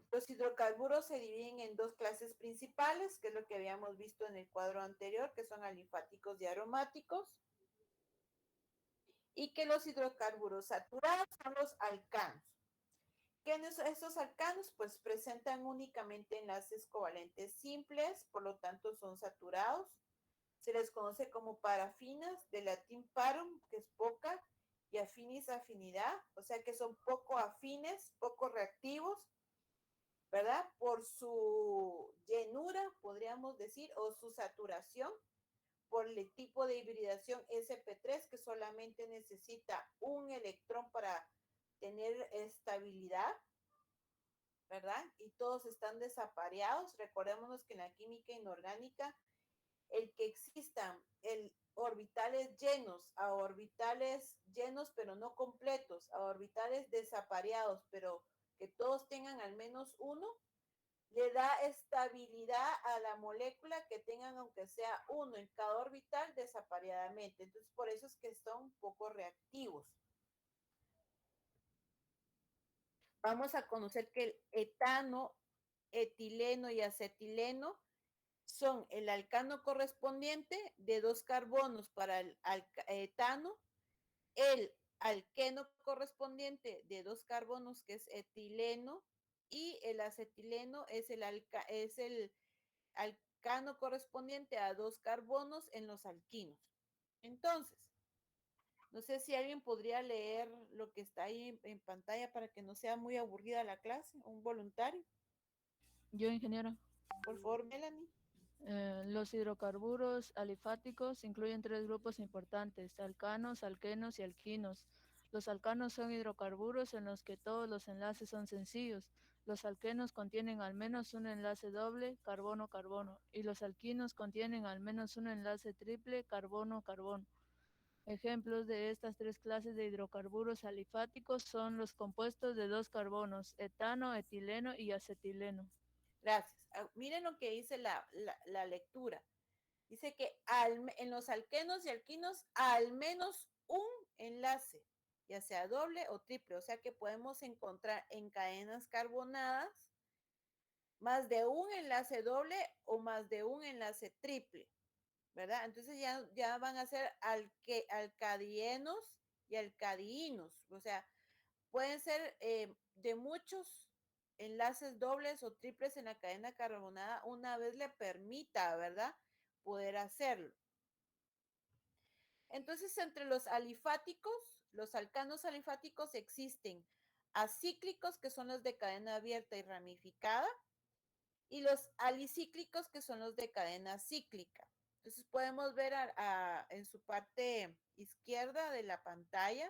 Los hidrocarburos se dividen en 2 clases principales, que es lo que habíamos visto en el cuadro anterior, que son alifáticos y aromáticos, y que los hidrocarburos saturados son los alcanos. ¿Qué son estos alcanos? Pues presentan únicamente enlaces covalentes simples, por lo tanto son saturados. Se les conoce como parafinas, del latín parum, que es poca, y afinis, afinidad, o sea que son poco afines, poco reactivos, ¿verdad? Por su llenura, podríamos decir, o su saturación, por el tipo de hibridación sp3, que solamente necesita un electrón para tener estabilidad, ¿verdad? Y todos están desapareados. Recordémonos que en la química inorgánica, el que existan orbitales llenos a orbitales llenos pero no completos, a orbitales desapareados pero que todos tengan al menos uno, le da estabilidad a la molécula que tengan aunque sea uno en cada orbital desapareadamente. Entonces por eso es que son poco reactivos. Vamos a conocer que el etano, etileno y acetileno son el alcano correspondiente de 2 carbonos para el etano, el alqueno correspondiente de 2 carbonos, que es etileno, y el acetileno es el alcano correspondiente a 2 carbonos en los alquinos. Entonces, no sé si alguien podría leer lo que está ahí en pantalla para que no sea muy aburrida la clase, un voluntario. Yo, ingeniera. Por favor, Melanie. Los hidrocarburos alifáticos incluyen 3 grupos importantes: alcanos, alquenos y alquinos. Los alcanos son hidrocarburos en los que todos los enlaces son sencillos. Los alquenos contienen al menos un enlace doble, carbono-carbono, y los alquinos contienen al menos un enlace triple, carbono-carbono. Ejemplos de estas 3 clases de hidrocarburos alifáticos son los compuestos de 2 carbonos, etano, etileno y acetileno. Gracias. Miren lo que dice la lectura. Dice que en los alquenos y alquinos al menos un enlace, ya sea doble o triple, o sea que podemos encontrar en cadenas carbonadas más de un enlace doble o más de un enlace triple, ¿verdad? Entonces ya van a ser alcadienos y alcadiinos, o sea, pueden ser de muchos enlaces dobles o triples en la cadena carbonada una vez le permita, ¿verdad?, poder hacerlo. Entonces, entre los alifáticos, los alcanos alifáticos, existen acíclicos, que son los de cadena abierta y ramificada, y los alicíclicos, que son los de cadena cíclica. Entonces podemos ver en su parte izquierda de la pantalla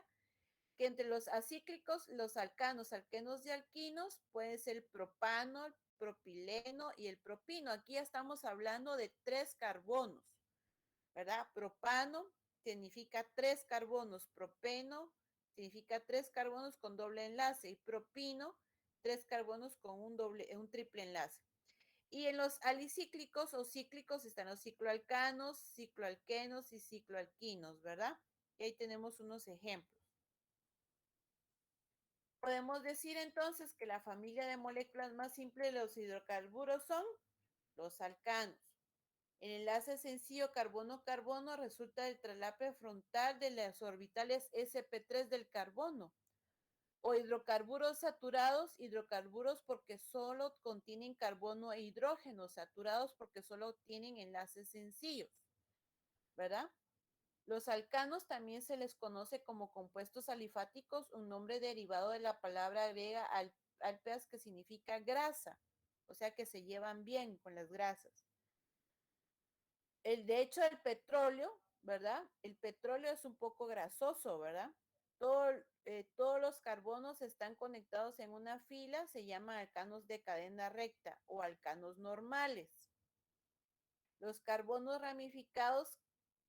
que entre los acíclicos, los alcanos, alquenos y alquinos puede ser el propano, el propileno y el propino. Aquí estamos hablando de 3 carbonos, ¿verdad? Propano significa 3 carbonos, propeno significa 3 carbonos con doble enlace y propino 3 carbonos con un triple enlace. Y en los alicíclicos o cíclicos están los cicloalcanos, cicloalquenos y cicloalquinos, ¿verdad? Y ahí tenemos unos ejemplos. Podemos decir entonces que la familia de moléculas más simple de los hidrocarburos son los alcanos. El enlace sencillo carbono-carbono resulta del traslape frontal de las orbitales sp3 del carbono. O hidrocarburos saturados, hidrocarburos porque solo contienen carbono e hidrógeno, saturados porque solo tienen enlaces sencillos, ¿verdad? Los alcanos también se les conoce como compuestos alifáticos, un nombre derivado de la palabra griega alpeas que significa grasa, o sea que se llevan bien con las grasas. De hecho, el petróleo, ¿verdad? El petróleo es un poco grasoso, ¿verdad? Todos los carbonos están conectados en una fila, se llaman alcanos de cadena recta o alcanos normales. Los carbonos ramificados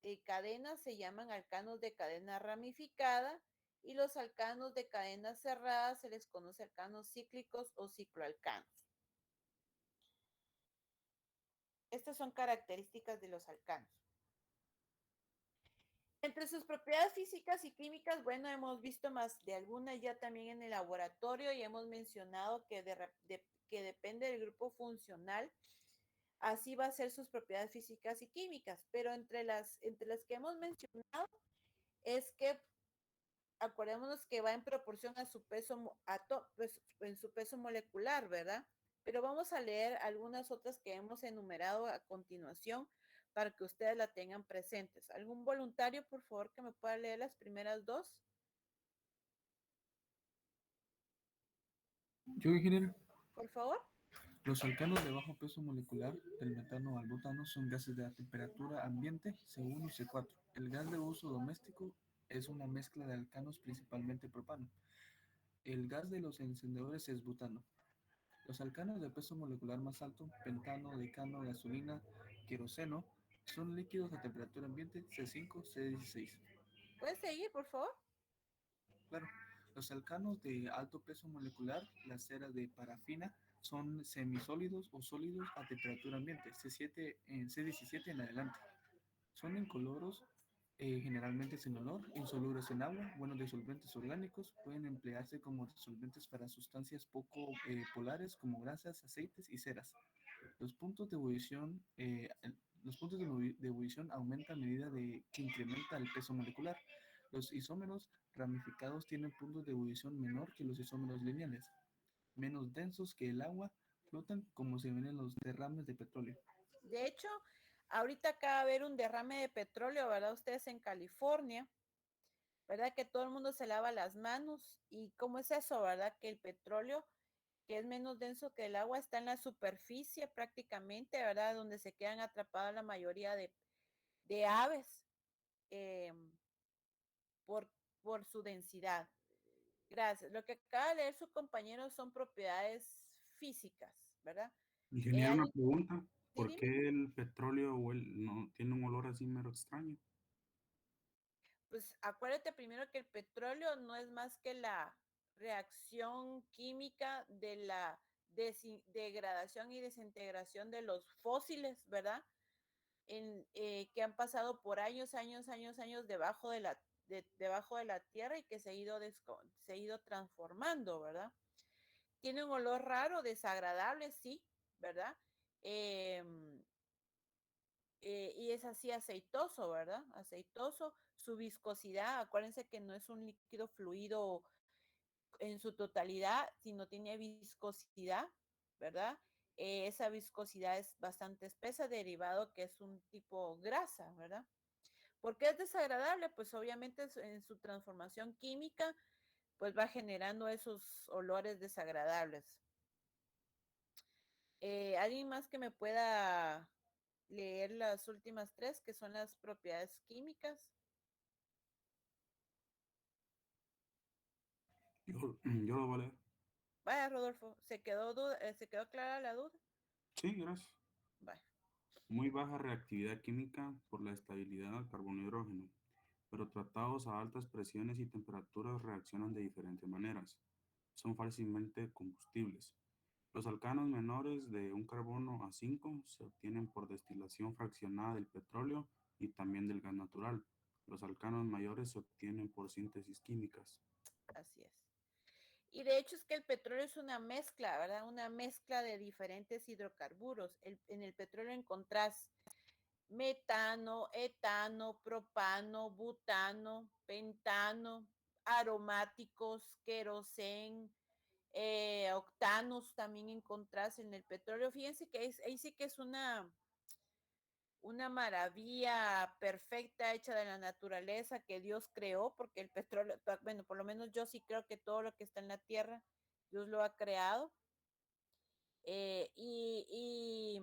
de cadena se llaman alcanos de cadena ramificada y los alcanos de cadena cerrada se les conoce alcanos cíclicos o cicloalcanos. Estas son características de los alcanos. Entre sus propiedades físicas y químicas, bueno, hemos visto más de algunas ya también en el laboratorio y hemos mencionado que, que depende del grupo funcional, así va a ser sus propiedades físicas y químicas, pero entre las que hemos mencionado es que acordémonos que va en proporción a su peso, pues, en su peso molecular, ¿verdad? Pero vamos a leer algunas otras que hemos enumerado a continuación para que ustedes la tengan presentes. ¿Algún voluntario, por favor, que me pueda leer las primeras dos? Yo, ingeniero. Por favor. Los alcanos de bajo peso molecular, del metano al butano, son gases de temperatura ambiente C1 y C4. El gas de uso doméstico es una mezcla de alcanos, principalmente propano. El gas de los encendedores es butano. Los alcanos de peso molecular más alto, pentano, decano, gasolina, queroseno, son líquidos a temperatura ambiente C5, C16. ¿Puedes seguir, por favor? Claro. Los alcanos de alto peso molecular, la cera de parafina, son semisólidos o sólidos a temperatura ambiente, C17 en adelante. Son incoloros, generalmente sin olor, insolubles en agua, buenos disolventes orgánicos, pueden emplearse como disolventes para sustancias poco polares como grasas, aceites y ceras. Los puntos de ebullición, aumentan a medida que incrementa el peso molecular. Los isómeros ramificados tienen puntos de ebullición menor que los isómeros lineales, menos densos que el agua, flotan como se ven en los derrames de petróleo. De hecho, ahorita acaba de haber un derrame de petróleo, ¿verdad? Ustedes en California, ¿verdad? Que todo el mundo se lava las manos. ¿Y cómo es eso, verdad? Que el petróleo, que es menos denso que el agua, está en la superficie prácticamente, ¿verdad? Donde se quedan atrapadas la mayoría de aves por su densidad. Gracias. Lo que acaba de leer su compañero son propiedades físicas, ¿verdad? Ingeniero, una pregunta. ¿Sí, ¿Por dime? qué el petróleo no tiene un olor así mero extraño? Pues acuérdate primero que el petróleo no es más que la reacción química de la degradación y desintegración de los fósiles, ¿verdad? Que han pasado por años debajo de la tierra y que se ha ido transformando, ¿verdad? Tiene un olor raro, desagradable, sí, ¿verdad? Y es así aceitoso, ¿verdad? Aceitoso. Su viscosidad, acuérdense que no es un líquido fluido en su totalidad, sino tiene viscosidad, ¿verdad? Esa viscosidad es bastante espesa, derivado que es un tipo grasa, ¿verdad? ¿Por qué es desagradable? Pues obviamente en su transformación química, pues va generando esos olores desagradables. ¿Alguien más que me pueda leer las últimas tres, que son las propiedades químicas. Yo lo voy a leer. Vaya, Rodolfo, ¿se quedó clara la duda? Sí, gracias. Vaya. Muy baja reactividad química por la estabilidad al carbono y hidrógeno, pero tratados a altas presiones y temperaturas reaccionan de diferentes maneras. Son fácilmente combustibles. Los alcanos menores de un carbono a 5 se obtienen por destilación fraccionada del petróleo y también del gas natural. Los alcanos mayores se obtienen por síntesis químicas. Así es. Y de hecho es que el petróleo es una mezcla, ¿verdad? Una mezcla de diferentes hidrocarburos. En el petróleo encontrás metano, etano, propano, butano, pentano, aromáticos, querosén, octanos también encontrás en el petróleo. Fíjense que ahí sí que es una maravilla perfecta hecha de la naturaleza que Dios creó, porque el petróleo, bueno, por lo menos yo sí creo que todo lo que está en la tierra, Dios lo ha creado. Y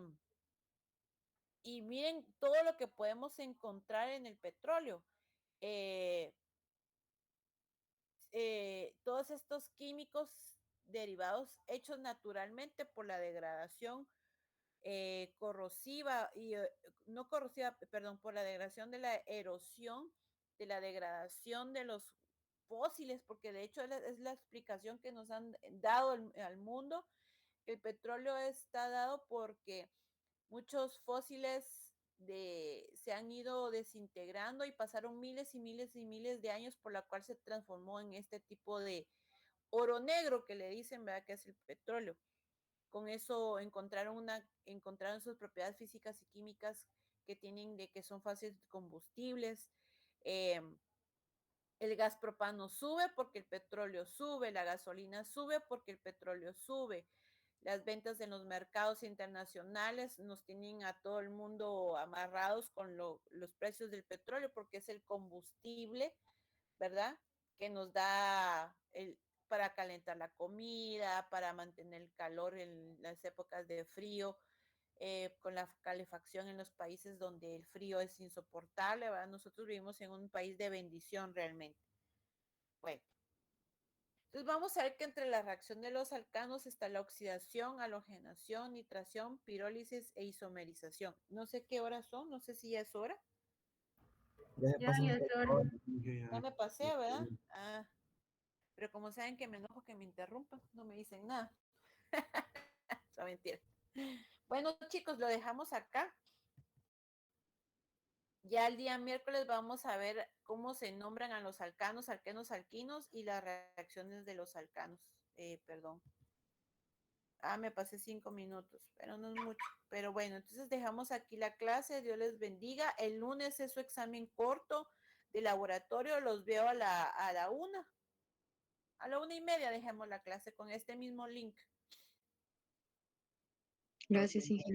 miren todo lo que podemos encontrar en el petróleo. Todos estos químicos derivados hechos naturalmente por la degradación corrosiva y no corrosiva, perdón, por la degradación de la erosión, de la degradación de los fósiles, porque de hecho es la explicación que nos han dado al mundo. El petróleo está dado porque muchos fósiles se han ido desintegrando y pasaron miles y miles y miles de años, por la cual se transformó en este tipo de oro negro que le dicen, ¿verdad? Que es el petróleo. Con eso encontraron sus propiedades físicas y químicas que tienen de que son fáciles combustibles. El gas propano sube porque el petróleo sube, la gasolina sube porque el petróleo sube. Las ventas en los mercados internacionales nos tienen a todo el mundo amarrados con los precios del petróleo porque es el combustible, ¿verdad? Que nos da para calentar la comida, para mantener el calor en las épocas de frío, con la calefacción en los países donde el frío es insoportable, ¿verdad? Nosotros vivimos en un país de bendición realmente. Bueno, entonces vamos a ver que entre la reacción de los alcanos está la oxidación, halogenación, nitración, pirólisis e isomerización. No sé qué horas son, no sé si ya es hora. Ya es hora. Ya me pasé, ¿verdad? Ah, pero como saben que me enojo que me interrumpan, no me dicen nada. Es mentira. Bueno, chicos, lo dejamos acá. Ya el día miércoles vamos a ver cómo se nombran a los alcanos, alquenos, alquinos y las reacciones de los alcanos. Perdón. Me pasé 5 minutos, pero no es mucho. Pero bueno, entonces dejamos aquí la clase. Dios les bendiga. El lunes es su examen corto de laboratorio. Los veo a la 1. A la 1:30 dejemos la clase con este mismo link. Gracias, ingeniero.